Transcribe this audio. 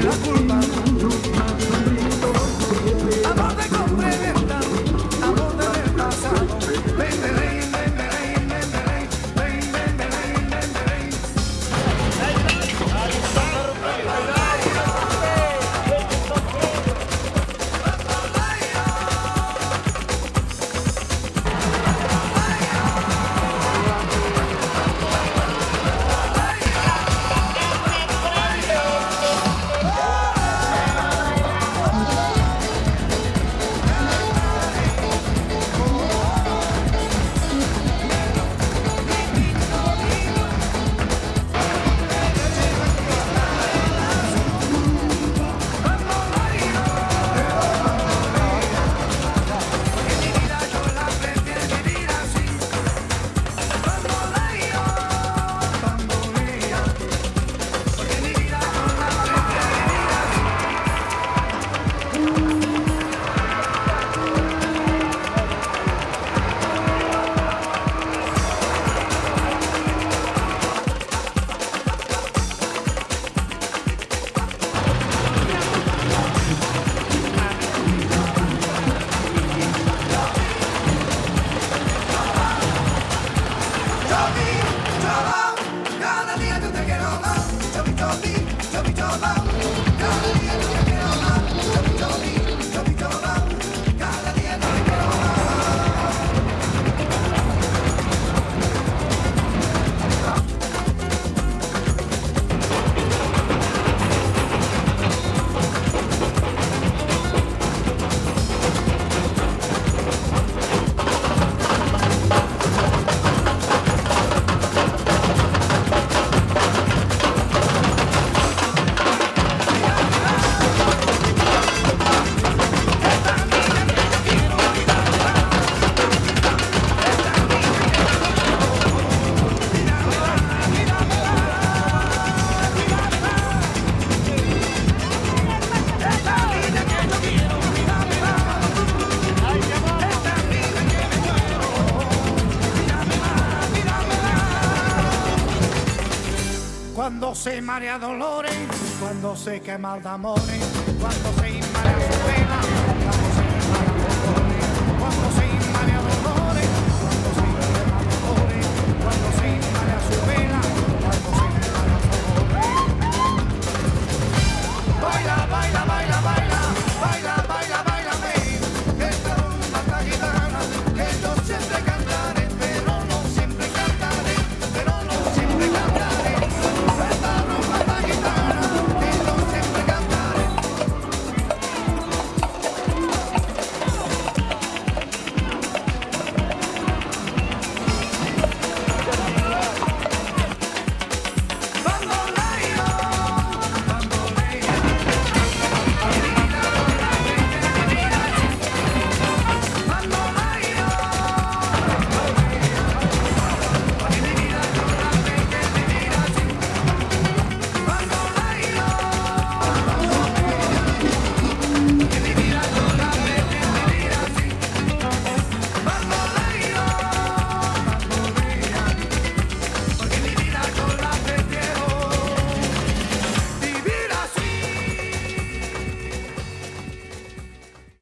la culpa. Amor de compra y venta, amor del pasado. Ven, ven, ven, ven, ven, ven, ven, ven, ven, ven, ven, ven. Cada día yo te quiero más. Chobi, chobi, chobi, choba. Cada día yo te quiero más. Chobi, chobi, chobi, choba. Cada día yo te quiero más. Cuando se marea dolores, cuando se quema de amores, cuando se inmala